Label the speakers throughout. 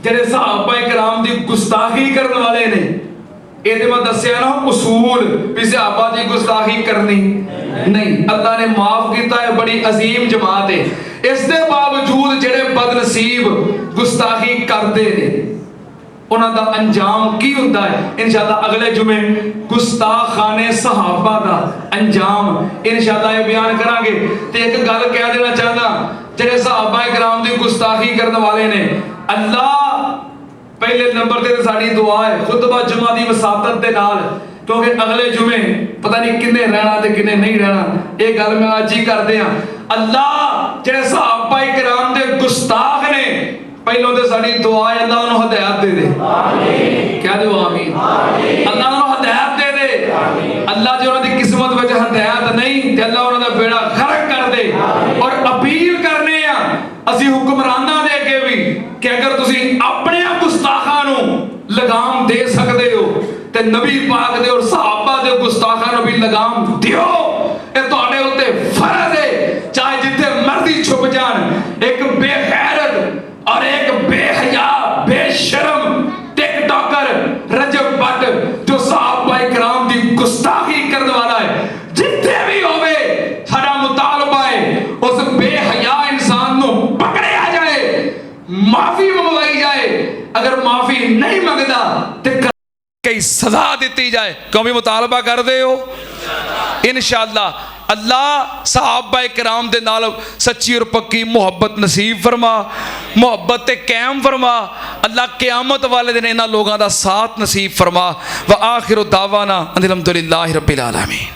Speaker 1: ਜਿਹੜੇ ਸਹਾਬਾ ਇਕਰਾਮ ਦੀ ਗੁਸਤਾਖੀ ਕਰਨ ਵਾਲੇ ਨੇ, ਇਹਦੇ ਮੈਂ ਦੱਸਿਆ ਨਾ ਉਸੂਲ ਵੀ ਸਹਾਬਾ ਦੀ ਗੁਸਤਾਖੀ ਕਰਨੀ नहीं। अल्लाह ने माफ किया है, बड़ी अजीम जमात है। इस दे बावजूद जेड़े बदनसीब गुस्ताखी करते ने उन्हां दा अंजाम की हुंदा है, इंशाअल्लाह अगले जुमे गुस्ताखाने सहाबा दा अंजाम इंशाअल्लाह ये बयान करांगे। ते एक गल कह देना चाहना, जेड़े सहाबा इकराम दी गुस्ताखी करने वाले ने, अल्लाह पहले नंबर ते साडी दुआ है खुतबा जुमा दी वसातत दे नाल, क्योंकि अगले जुमे पता नहीं किन्ने रहना ते किन्ने नहीं रहना, ये गल मैं आज ही करदे हां। अल्लाह जेड़े सहाबा इकराम दे गुस्ताख ने, पहलों ते साडी दुआ है अल्लाह उन्हें हिदायत दे दे, आमीन। क्या दो आमीन, अल्लाह उन्हें हिदायत दे दे। अल्लाह जो उन्हां दी किस्मत विच हिदायत नहीं ते अल्लाह उन्हां दा बेड़ा गर्क कर दे। और अपील करने आ असीं हुक्मरानां दे अगे भी कि अगर तुसीं अपने गुस्ताखां नूं लगाम दे सकदे हो ते नबी पाक दे और सहाबा दे गुस्ताखां नूं भी लगाम दियो। ये तुहाडे उत्ते फर्ज है, चाहे जिथे मर्जी छुप जान। एक बेगैरत और एक बेहया बेशर्म टिकटॉकर रजब भट्ट जो सहाबा इकराम दी गुस्ताखी करने वाला है, जिथे भी होवे साडा मुतालबा है उस बेहया इंसान नूं पकड़िया जाए, माफी मंगवाई जाए। अगर माफी नहीं मंगदा ते कई सजा दी जाए। क्यों भी मुतालबा कर दे हो इंशाअल्लाह। अल्लाह सहाबा इकराम दे नाल सच्ची और पक्की मुहब्बत नसीब फरमा, मुहब्बत ते कायम फरमा। अल्लाह क़यामत वाले दिन इन्हां लोगों का साथ नसीब फरमा। व आखिरु दावाना अल्हम्दुलिल्लाहि रब्बिल आलमीन।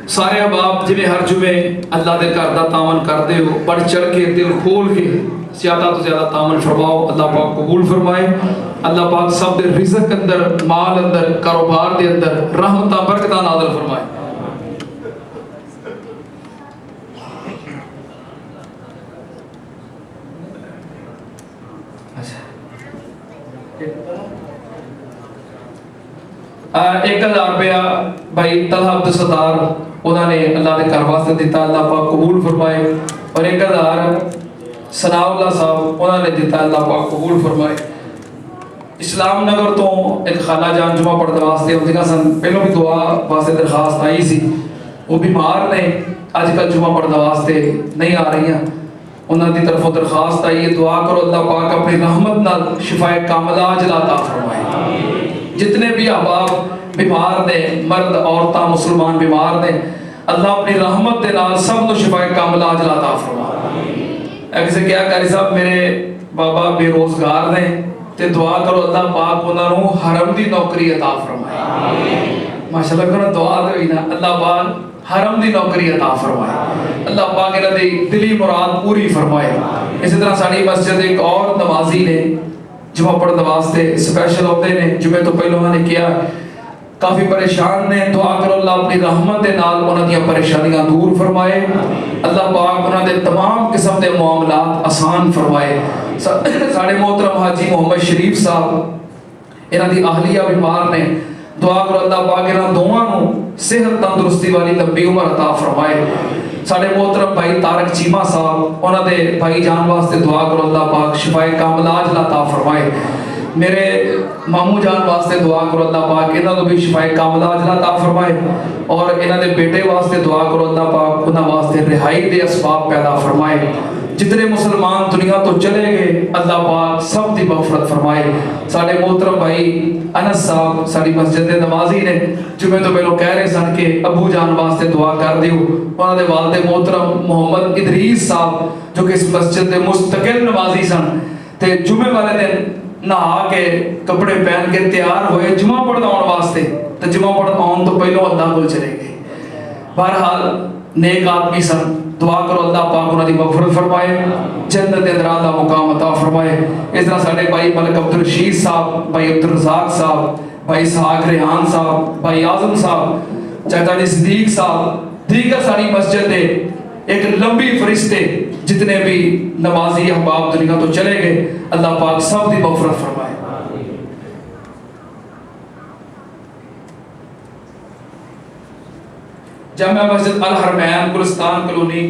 Speaker 1: सारे अहबाब जिवें हर जुमे अल्लाह के घर का तावन करते हो, बढ़ चढ़ के दिल खोल के ज़्यादा तो ज़्यादा तावन फरमाओ। अल्लाह पाक कबूल फरमाए। अल्लाह पाक सब दे रिज़्क अंदर, माल अंदर, कारोबार के अंदर रहमत बरकत नाज़िल फरमाए। ₹1000 भाई तलहा अब्दुल सत्तार उन्होंने अल्लाह के घर वास्ते दिता, अल्लाह पाक कबूल फरमाए। और 1000 सनाउल्लाह साहब उन्होंने दिता, अल्लाह पाक कबूल फरमाए। इस्लाम नगर तो एक खाला जान जुमा पढ़ने वास्ते होंदियां सन, पहलों भी दुआ वास्ते दरखास्त आई सी, वो बीमार ने, अजकल जुमा पढ़ने वास्ते नहीं आ रही, उन्होंने तरफों दरखास्त आई है, दुआ करो अल्लाह पाक अपनी रहमत नाल शिफाए कामिला अता फरमाए। जितने भी अहबाब बीमार ने, मर्द औरतां मुसलमान बीमार ने, अल्लाह अपनी रहमत के नाल सब को शिफाए कामिला अता फरमाए। किसी क्या कारी साहब मेरे बाबा बेरोजगार ने, ते दुआ करो अल्लाह पाक उन्होंने हरम की नौकरी अता फरमाए। माशाअल्लाह करो दुआ दे ना, अल्लाह पाक हरम की नौकरी अता फरमाए। अल्लाह पाक इन्हां दी दिली मुराद पूरी फरमाए। इसी तरह साडी मस्जिद एक और नमाजी ने जुमा पढ़ने वास्ते स्पेशल होते हैं, जुमे तो पहले उन्होंने किया, काफ़ी परेशान ने, दुआ करो अल्लाह अपनी रहमत के नाल उन्हां दी परेशानियां दूर फरमाए। अल्लाह पाक उन्हां दे तमाम किस्म के मामलात आसान फरमाए। साढ़े मोहतरम हाजी मोहम्मद शरीफ साहब इन्हां दी अहलिया बीमार ने, दुआ करो अल्लाह पाक इन्हां दोवां नूं सेहत तंदुरुस्ती वाली लंबी उम्र अता फरमाए। साढ़े मोहतरम भाई तारक चीमा साहब उन्होंने भाई जान वास्ते दुआ करो अल्लाह पाक शिफाए कामिला अता फरमाए। मेरे मामू जान वास्ते दुआ करो अल्लाह पाक इन्हों को भी शिफाए कामिला अता फरमाए। और इन्हों के बेटे वास्ते दुआ करो अल्लाह पाक उन्होंने वास्ते रिहाई के असबाब पैदा फरमाए। जितने मुसलमान दुनिया तो चले गए अल्लाह पाक सब की मगफरत फरमाए। साढ़े मोहतरम भाई अनस साहब साड़ी मस्जिद के नमाजी ने, जुमे तो पहले कह रहे सन कि अबू जान वास्ते दुआ कर दियो। उन्होंने वालदे मोहतरम मोहम्मद इदरीस साहब जो कि इस मस्जिद के मुस्तकिल नमाजी सन, ते जुमे वाले दिन नहा के कपड़े पहन के तैयार होए जुमा पढ़न आने वास्ते, तो जुमा पढ़न आने तो पहले अल्लाह को चले गए। बहरहाल नेक आदमी सन, दुआ करो अल्लाह पाक उन्हां दी मग़फ़िरत फरमाए, जन्नत दे अंदर आला मुकाम अता फरमाए। इस तरह साडे भाई मलिक अब्दुल रशीद साहब, भाई अब्दुल रज़ाक साहब, भाई इसहाक रेहान साहब, भाई आज़म साहब, चाचा जी सिद्दीक साहब, दीगर सारी मस्जिद दे एक लंबी फरिश्ते जितने भी नमाजी अहबाब दुनिया तो चले गए, अल्लाह पाक सब दी मग़फ़िरत फरमाए। जामा मस्जिद अल हरमैन गुलिस्तान कॉलोनी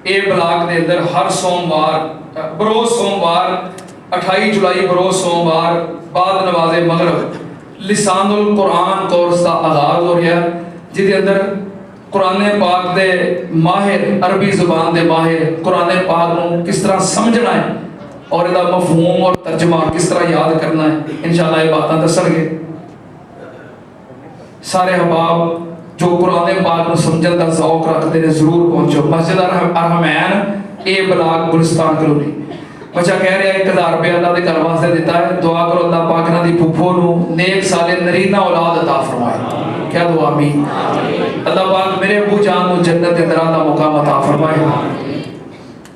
Speaker 1: ए ब्लॉक के अंदर हर सोमवार बरोज़ सोमवार 28 जुलाई बरोज़ सोमवार बाद नमाज़े मगरिब लिसानुल कुरान कोर्स का आगाज़ हो रहा है, जिसके अंदर कुरान पाक दे माहिर, अरबी जुबान दे माहिर कुरान पाक को किस तरह समझना है और इसका मफहूम और तर्जमा किस तरह याद करना है, इंशाअल्लाह ये बातें दसणगे। सारे अहबाब जो कुरान पाक को समझने का शौक रखते हैं जरूर पहुंचो। मस्जिद अल हरमैन ए ब्लॉक गुलिस्तान कॉलोनी। बच्चा कह रहा है 1000 रुपया अल्लाह के घर वास्ते दिता है, दुआ करो अल्लाह पाक इन्हां दी फुफो नूं नेक साले नरीना औलाद अता फरमाए। क्या दुआ आमीन। अल्लाह पाक मेरे अबू जान को जन्नत के अंदर दा मुकाम अता फरमाए।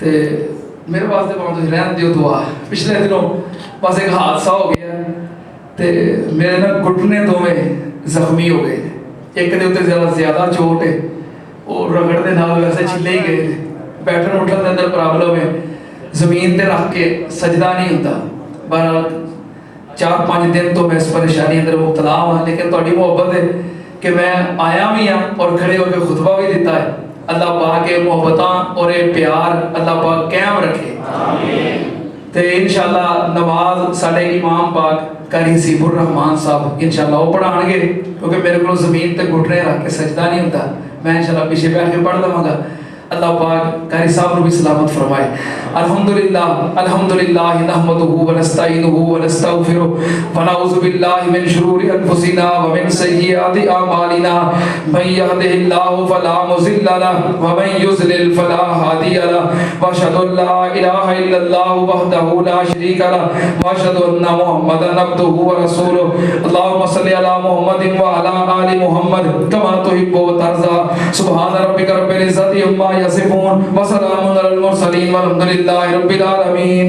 Speaker 1: ते मेरे वास्ते भावें तुसीं रहन दियो दुआ। पिछले दिनों बस एक हादसा हो गया ते मेरे ना घुटने दोवें जख्मी हो गए, एक दे उत्ते ज़्यादा चोट है, वो रगड़ दे नाल वैसे छिले ही गए, बैठन उठन दे अंदर प्रॉब्लम है, जमीन ते रख के सजदा नहीं होता। बहरहाल 4-5 दिन तो मैं इस परेशानी अंदर मुब्तला हूँ, लेकिन थोड़ी मोहब्बत है कि मैं आया भी हाँ और खड़े होकर खुतबा भी दिता है। अल्लाह पाक के मोहब्बत और ये प्यार अल्लाह पाक कायम रखे। तो इंशाअल्लाह नमाज साडे इमाम पाक कारी सीबुर रहमान साहब इंशाअल्लाह वो पढ़ाएंगे, क्योंकि मेरे को जमीन ते घुटने रख के सजदा नहीं होता, मैं इंशाअल्लाह पीछे बैठ के पढ़ लवांगा। अल्लाह पाक कारी साहब को भी सलामत फरमाए। अल्हम्दुलिल्लाह अल्हम्दुलिल्लाह नहमदुहु व नस्तईनुहु व नस्तगफिरुहु व नऊज़ु बिल्लाहि मिन शुरूरि अनफुसिना व मिन सय्यिआति अमालिना मन यहदिहिल्लाहु फला मुज़िल्ल लहु व मन युज़लिल फला हादिय लहु व अशहदु अल्ला इलाहा इल्लल्लाह वहदहु ला शरीका लहु व अशहदु अन्ना मुहम्मदन अब्दुहु व रसूलुहु। अल्लाहुम्मा सल्लि अला मुहम्मदिन व अला आलि मुहम्मद कमा तुहिब्बु व तर्ज़ा। सुब्हान रब्बिका रब्बिल इज़्ज़ति अम्मा यसिफून व सलामुन अलल मुरसलीन वल्हम्दुलिल्लाहि रब्बिल आलमीन।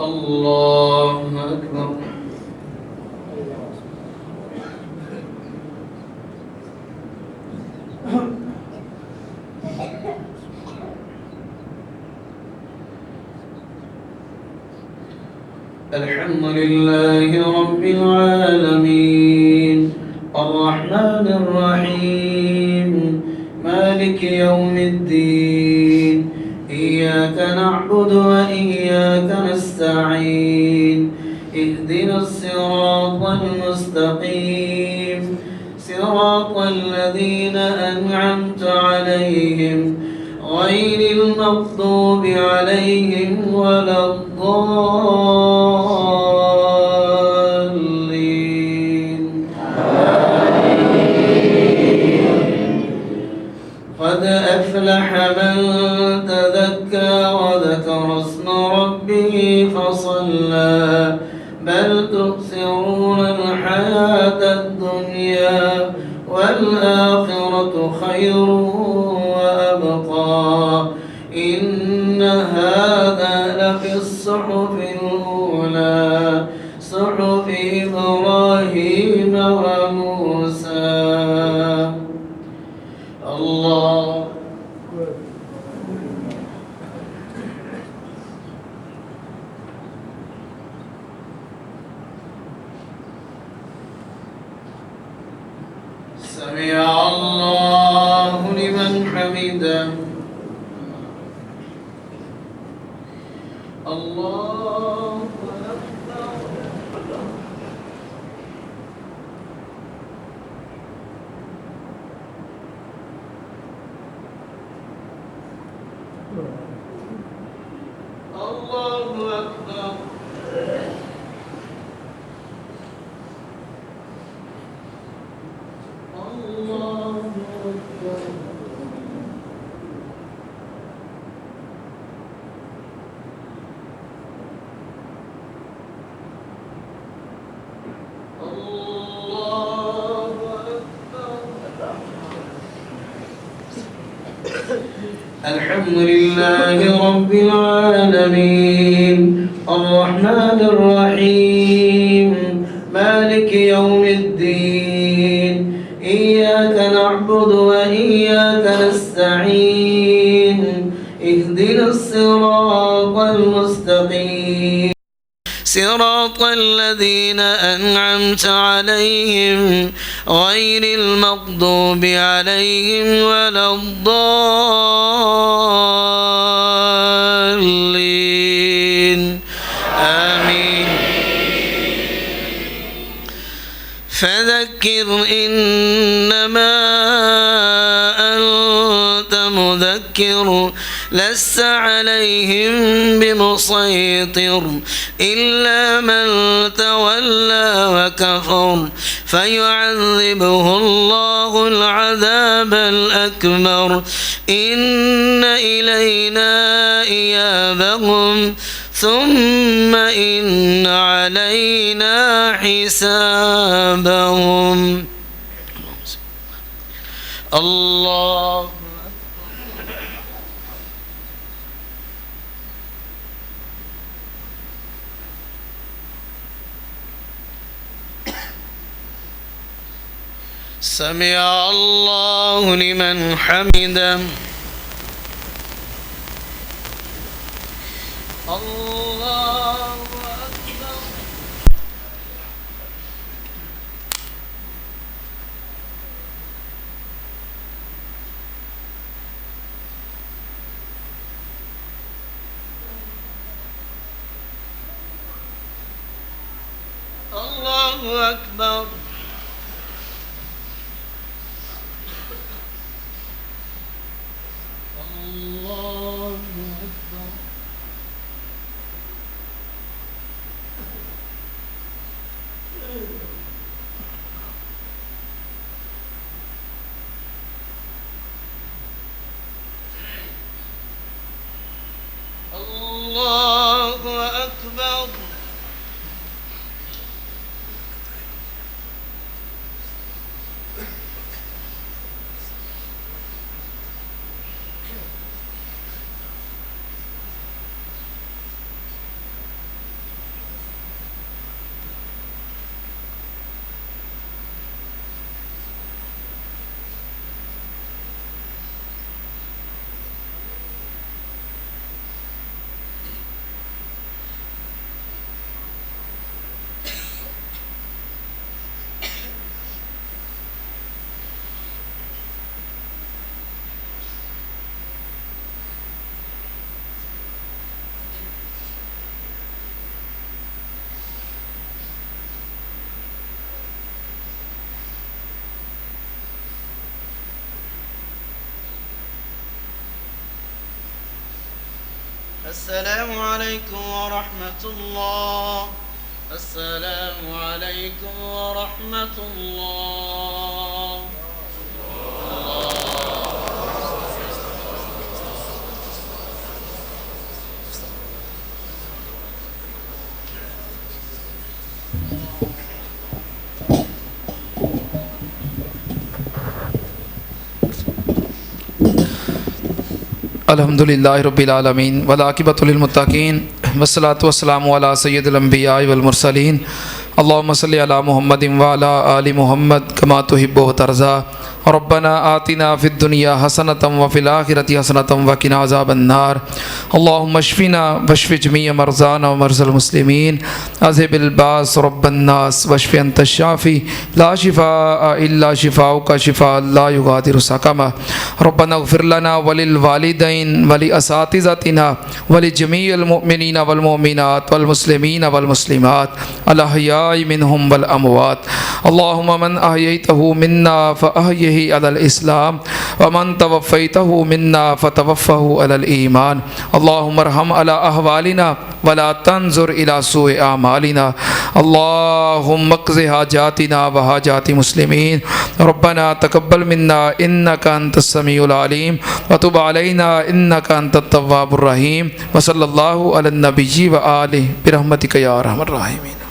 Speaker 1: अल्लाहु अकबर। अल्हम्दुलिल्लाहि रब्बिल आलमीन अर्रहमानिर रहीम मालिकि यौमिद्दीन इय्याका नअबुदु व इय्याका नस्तईन इहदिनस सिरातल मुस्तकीम सिरातल लज़ीना अनअमता अलैहिम गैरिल मग़दूबि अलैहिम वलद्दाल्लीन। क़द अफ़लह मन तज़क्का व ज़करा अस्म रब्बिही फ़सल्ला बल तु'सिरूनल हयातद दुनिया वल आखिरतु खैरुन व अबक़ा इन्न हाज़ा लफ़िस सुहुफ़िल ऊला सुहुफ़ि इब्राहीम व मूसा।
Speaker 2: حمده الله أكبر. الله أكبر. الحمد لله رب العالمين الرحمن الرحيم مالك يوم الدين إياك نعبد وإياك نستعين اهدنا الصراط المستقيم صراط الذين أنعمت عليهم غير المغضوب عليهم ولا الضالين آمين. فذكر إنما أنت مذكر لست عليهم بمسيطر إلا من تولى وكفر فيعذبه الله العذاب الأكبر إن إلينا إيابهم ثم إن علينا حسابهم. الله سمع الله لمن حمده. الله أكبر. الله أكبر. الله أكبر. السلام عليكم ورحمة الله. السلام عليكم ورحمة الله.
Speaker 1: अल्हम्दुलिल्लाहि रब्बिल आलमीन वल आक़िबतु लिल मुत्तक़ीन वस्सलातु वस्सलामु अला सय्यिदिल अंबियाइ वल मुरसलीन अल्लाहुम्मा सल्लि अला मुहम्मदिन व अला आलि मुहम्मद कमा तुहिब्बु व तर्ज़ा रब्बना आतिना फिद दुनिया हसनतम व फिल आखिरति हसनतम व किना अज़ाबन्नार अल्लाहुम्मा शफिना वशफि जमीअ मरज़ाना व मरज़ल मुस्लिमीन अज़हिबिल बास रब्बन्नास वशफि अंत शाफ़ी ला शिफ़ाअ इल्ला शिफ़ाउका शिफ़ाअ ला युगादिरु सक़मा रब्बना इग़फिर लना व लिल वालिदैन व लि असातिज़तिना व लि जमीइल मुमिनीना वल मुमिनात वल मुस्लिमीना वल मुस्लिमात अल अहयाइ मिनहुम वल अमवात अल्लाहुम्मा मन अहयैतहु मिन्ना फ़अहयिही अलल इस्लाम व मन तवफ़्फ़ैतहु मिन्ना फ़तवफ़्फ़हु अलल ईमान अल्लाहुम्मा अरहम अला अहवालिना वला तंजुर इला सूइ आमालिना अल्लाहुम्मा क़ज़ि हाजातिना व हाजाति मुस्लिमीन रब्बना तक़ब्बल मिन्ना इन्नका अंतस समीउल अलीम व तुब अलैना इन्नका अंतत तव्वाबुर रहीम व सल्लल्लाहु अला नबिय्यि व आलिहि बिरहमतिका या अरहमर राहिमीन।